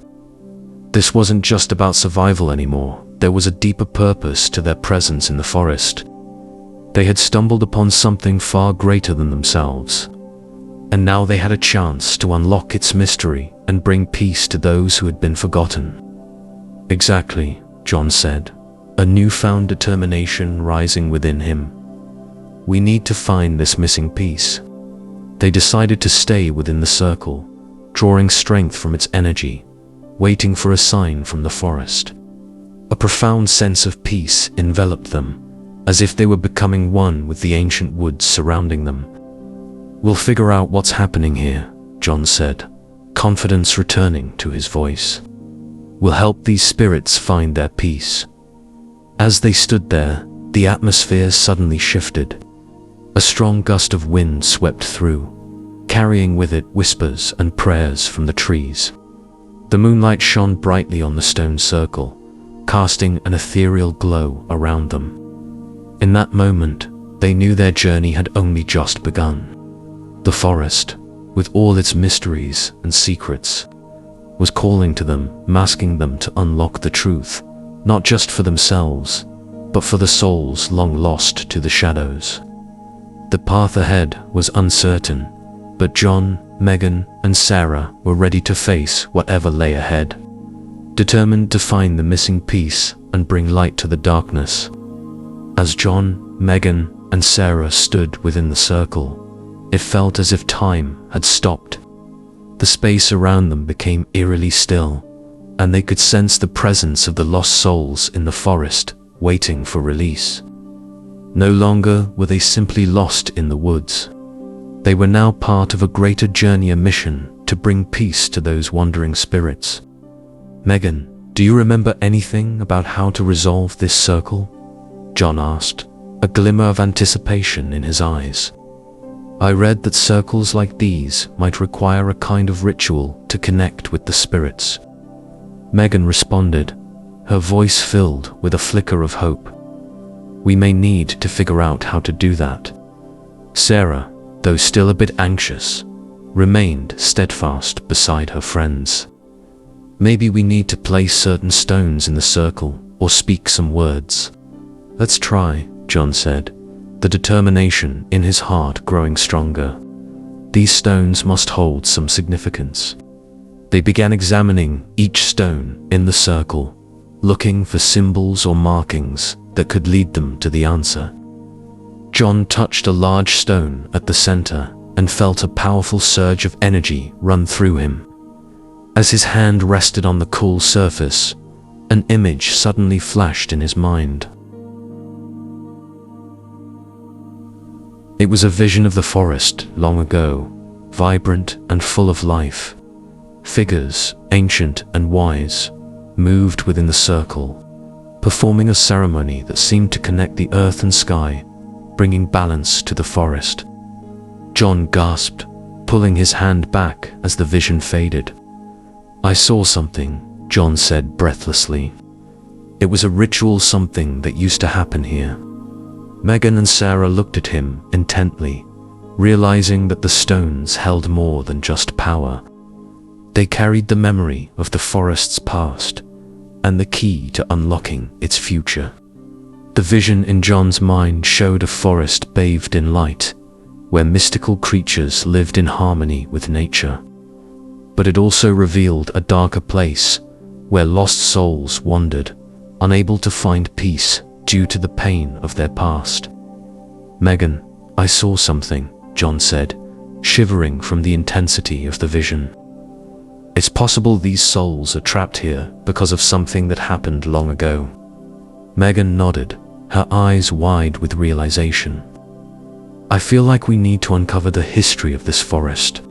This wasn't just about survival anymore. There was a deeper purpose to their presence in the forest. They had stumbled upon something far greater than themselves, and now they had a chance to unlock its mystery and bring peace to those who had been forgotten. "Exactly," John said, a newfound determination rising within him. "We need to find this missing piece." They decided to stay within the circle, drawing strength from its energy, waiting for a sign from the forest. A profound sense of peace enveloped them, as if they were becoming one with the ancient woods surrounding them. "We'll figure out what's happening here," John said, confidence returning to his voice. "We'll help these spirits find their peace." As they stood there, the atmosphere suddenly shifted. A strong gust of wind swept through, carrying with it whispers and prayers from the trees. The moonlight shone brightly on the stone circle, casting an ethereal glow around them. In that moment, they knew their journey had only just begun. The forest, with all its mysteries and secrets, was calling to them, asking them to unlock the truth, not just for themselves, but for the souls long lost to the shadows. The path ahead was uncertain, but John, Megan, and Sarah were ready to face whatever lay ahead, determined to find the missing piece and bring light to the darkness. As John, Megan, and Sarah stood within the circle, it felt as if time had stopped. The space around them became eerily still, and they could sense the presence of the lost souls in the forest, waiting for release. No longer were they simply lost in the woods. They were now part of a greater journey, a mission to bring peace to those wandering spirits. "Megan, do you remember anything about how to resolve this circle?" John asked, a glimmer of anticipation in his eyes. "I read that circles like these might require a kind of ritual to connect with the spirits." Megan responded, her voice filled with a flicker of hope. "We may need to figure out how to do that." Sarah, though still a bit anxious, remained steadfast beside her friends. "Maybe we need to place certain stones in the circle or speak some words." "Let's try," John said, the determination in his heart growing stronger. These stones must hold some significance. They began examining each stone in the circle, looking for symbols or markings that could lead them to the answer. John touched a large stone at the center and felt a powerful surge of energy run through him. As his hand rested on the cool surface, an image suddenly flashed in his mind. It was a vision of the forest long ago, vibrant and full of life. Figures, ancient and wise, moved within the circle, performing a ceremony that seemed to connect the earth and sky, bringing balance to the forest. John gasped, pulling his hand back as the vision faded. "I saw something," John said breathlessly. "It was a ritual, something that used to happen here." Megan and Sarah looked at him intently, realizing that the stones held more than just power. They carried the memory of the forest's past and the key to unlocking its future. The vision in John's mind showed a forest bathed in light, where mystical creatures lived in harmony with nature. But it also revealed a darker place, where lost souls wandered, unable to find peace due to the pain of their past. "Megan, I saw something," John said, shivering from the intensity of the vision. "It's possible these souls are trapped here because of something that happened long ago." Megan nodded, her eyes wide with realization. "I feel like we need to uncover the history of this forest.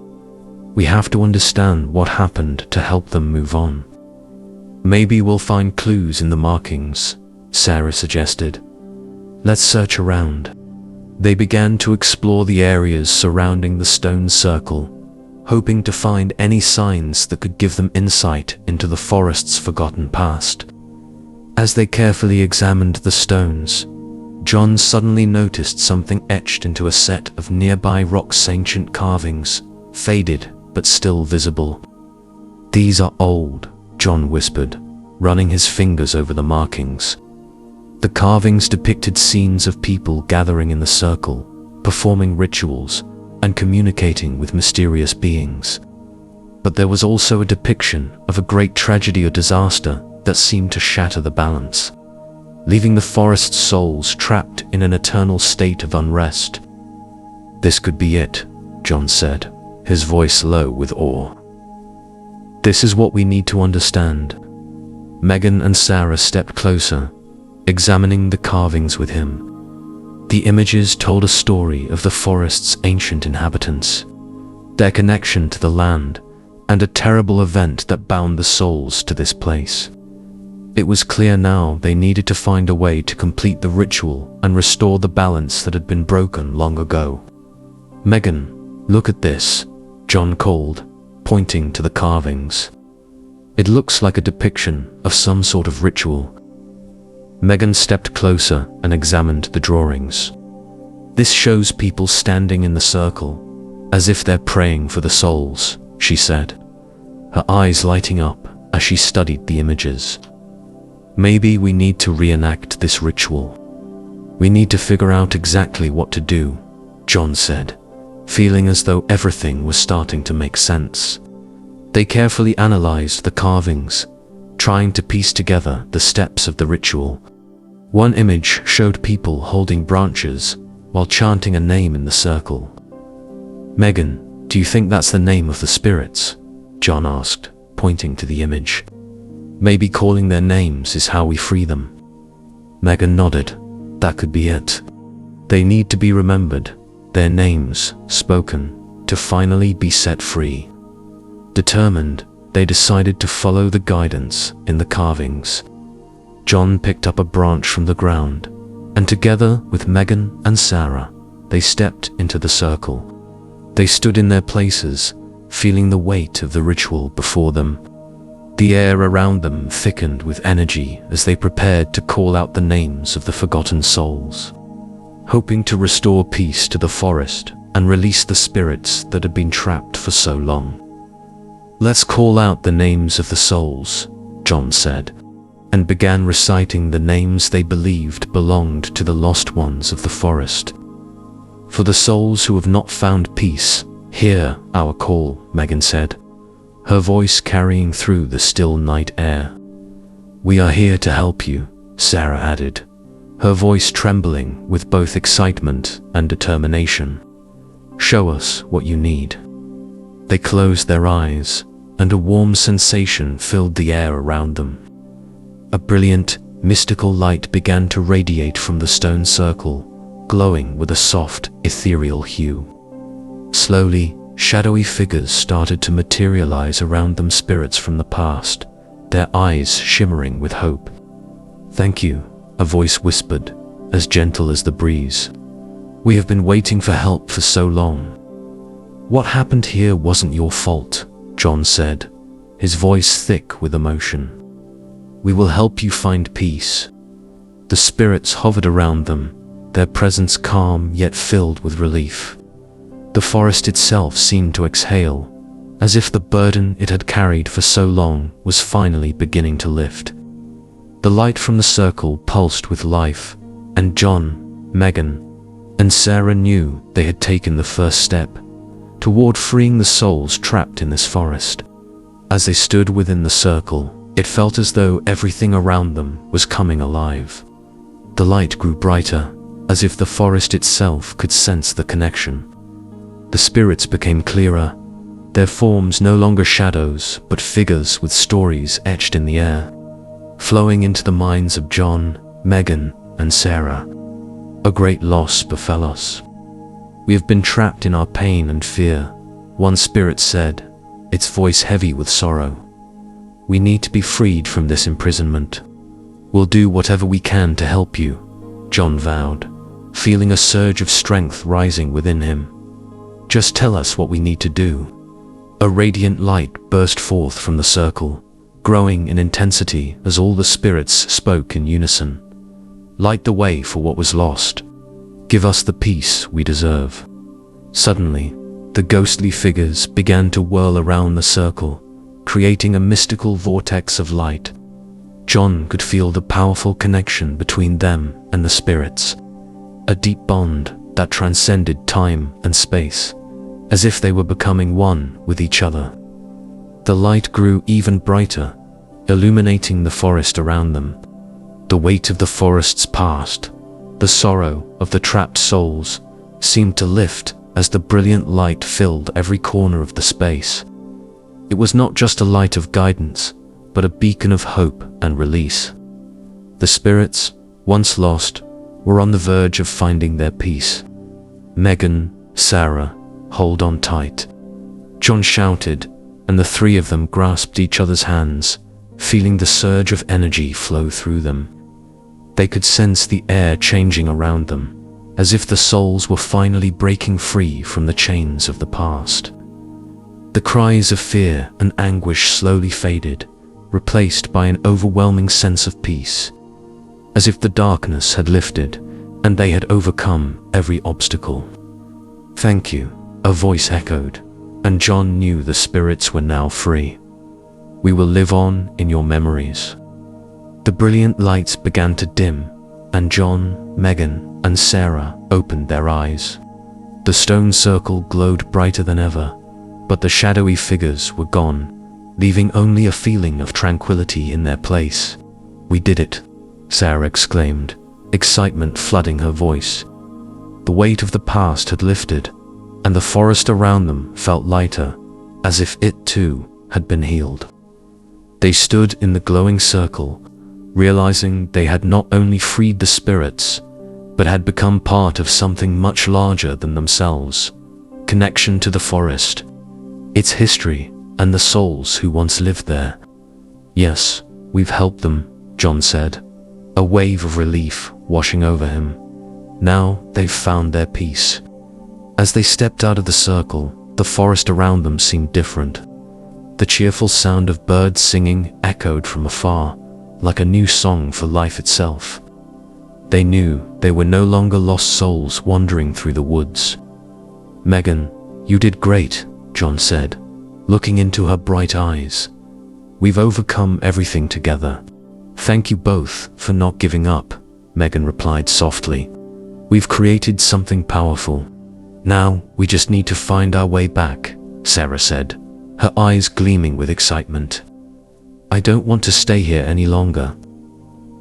We have to understand what happened to help them move on. Maybe we'll find clues in the markings," Sarah suggested. "Let's search around." They began to explore the areas surrounding the stone circle, hoping to find any signs that could give them insight into the forest's forgotten past. As they carefully examined the stones, John suddenly noticed something etched into a set of nearby rocks, ancient carvings, faded but still visible. "These are old," John whispered, running his fingers over the markings. The carvings depicted scenes of people gathering in the circle, performing rituals, and communicating with mysterious beings. But there was also a depiction of a great tragedy or disaster that seemed to shatter the balance, leaving the forest's souls trapped in an eternal state of unrest. "This could be it," John said, his voice low with awe. "This is what we need to understand." Megan and Sarah stepped closer, examining the carvings with him. The images told a story of the forest's ancient inhabitants, their connection to the land, and a terrible event that bound the souls to this place. It was clear now they needed to find a way to complete the ritual and restore the balance that had been broken long ago. "Megan, look at this," John called, pointing to the carvings. "It looks like a depiction of some sort of ritual." Megan stepped closer and examined the drawings. "This shows people standing in the circle, as if they're praying for the souls," she said, her eyes lighting up as she studied the images. "Maybe we need to reenact this ritual. We need to figure out exactly what to do," John said, feeling as though everything was starting to make sense. They carefully analyzed the carvings, trying to piece together the steps of the ritual. One image showed people holding branches while chanting a name in the circle. "Megan, do you think that's the name of the spirits?" John asked, pointing to the image. "Maybe calling their names is how we free them." Megan nodded. That could be it. They need to be remembered, their names spoken, to finally be set free. Determined, they decided to follow the guidance in the carvings. John picked up a branch from the ground, and together with Megan and Sarah, they stepped into the circle. They stood in their places, feeling the weight of the ritual before them. The air around them thickened with energy as they prepared to call out the names of the forgotten souls, hoping to restore peace to the forest and release the spirits that had been trapped for so long. "Let's call out the names of the souls," John said, and began reciting the names they believed belonged to the lost ones of the forest. "For the souls who have not found peace, hear our call," Megan said, her voice carrying through the still night air. "We are here to help you," Sarah added, her voice trembling with both excitement and determination. "Show us what you need." They closed their eyes, and a warm sensation filled the air around them. A brilliant, mystical light began to radiate from the stone circle, glowing with a soft, ethereal hue. Slowly, shadowy figures started to materialize around them, spirits from the past, their eyes shimmering with hope. "Thank you," a voice whispered, as gentle as the breeze. "We have been waiting for help for so long." "What happened here wasn't your fault," John said, his voice thick with emotion. "We will help you find peace." The spirits hovered around them, their presence calm yet filled with relief. The forest itself seemed to exhale, as if the burden it had carried for so long was finally beginning to lift. The light from the circle pulsed with life, and John, Megan, and Sarah knew they had taken the first step toward freeing the souls trapped in this forest. As they stood within the circle, it felt as though everything around them was coming alive. The light grew brighter, as if the forest itself could sense the connection. The spirits became clearer, their forms no longer shadows, but figures with stories etched in the air, flowing into the minds of John, Megan, and Sarah. "A great loss befell us. We have been trapped in our pain and fear," one spirit said, its voice heavy with sorrow. "We need to be freed from this imprisonment. We'll do whatever we can to help you," John vowed, feeling a surge of strength rising within him. "Just tell us what we need to do." A radiant light burst forth from the circle, growing in intensity as all the spirits spoke in unison. "Light the way for what was lost. Give us the peace we deserve." Suddenly, the ghostly figures began to whirl around the circle, creating a mystical vortex of light. John could feel the powerful connection between them and the spirits, a deep bond that transcended time and space, as if they were becoming one with each other. The light grew even brighter, illuminating the forest around them. The weight of the forest's past, the sorrow of the trapped souls, seemed to lift as the brilliant light filled every corner of the space. It was not just a light of guidance, but a beacon of hope and release. The spirits, once lost, were on the verge of finding their peace. "Megan, Sarah, hold on tight," John shouted, and the three of them grasped each other's hands, feeling the surge of energy flow through them. They could sense the air changing around them, as if the souls were finally breaking free from the chains of the past. The cries of fear and anguish slowly faded, replaced by an overwhelming sense of peace, as if the darkness had lifted and they had overcome every obstacle. "Thank you," a voice echoed, and John knew the spirits were now free. "We will live on in your memories." The brilliant lights began to dim, and John, Megan, and Sarah opened their eyes. The stone circle glowed brighter than ever, but the shadowy figures were gone, leaving only a feeling of tranquility in their place. "We did it," Sarah exclaimed, excitement flooding her voice. The weight of the past had lifted, and the forest around them felt lighter, as if it too had been healed. They stood in the glowing circle, realizing they had not only freed the spirits, but had become part of something much larger than themselves. Connection to the forest, its history, and the souls who once lived there. "Yes, we've helped them," John said, a wave of relief washing over him. Now they've found their peace. As they stepped out of the circle, the forest around them seemed different. The cheerful sound of birds singing echoed from afar, like a new song for life itself. They knew they were no longer lost souls wandering through the woods. "Megan, you did great," John said, looking into her bright eyes. "We've overcome everything together." "Thank you both for not giving up," Megan replied softly. "We've created something powerful. Now we just need to find our way back," Sarah said, her eyes gleaming with excitement. "I don't want to stay here any longer."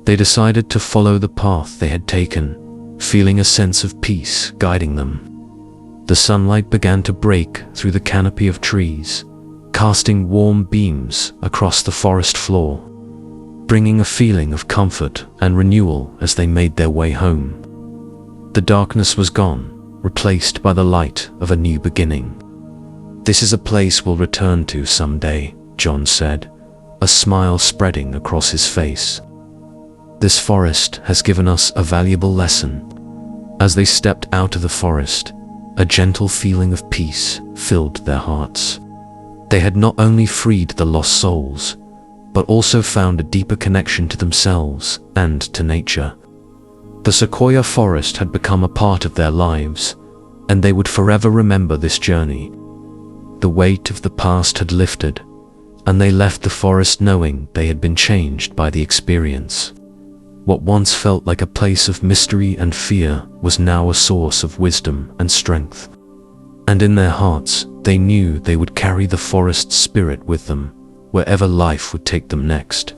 They decided to follow the path they had taken, feeling a sense of peace guiding them. The sunlight began to break through the canopy of trees, casting warm beams across the forest floor, bringing a feeling of comfort and renewal as they made their way home. The darkness was gone, replaced by the light of a new beginning. "This is a place we'll return to someday," John said, a smile spreading across his face. "This forest has given us a valuable lesson." As they stepped out of the forest, a gentle feeling of peace filled their hearts. They had not only freed the lost souls, but also found a deeper connection to themselves and to nature. The sequoia forest had become a part of their lives, and they would forever remember this journey. The weight of the past had lifted, and they left the forest knowing they had been changed by the experience. What once felt like a place of mystery and fear was now a source of wisdom and strength. And in their hearts, they knew they would carry the forest's spirit with them, wherever life would take them next.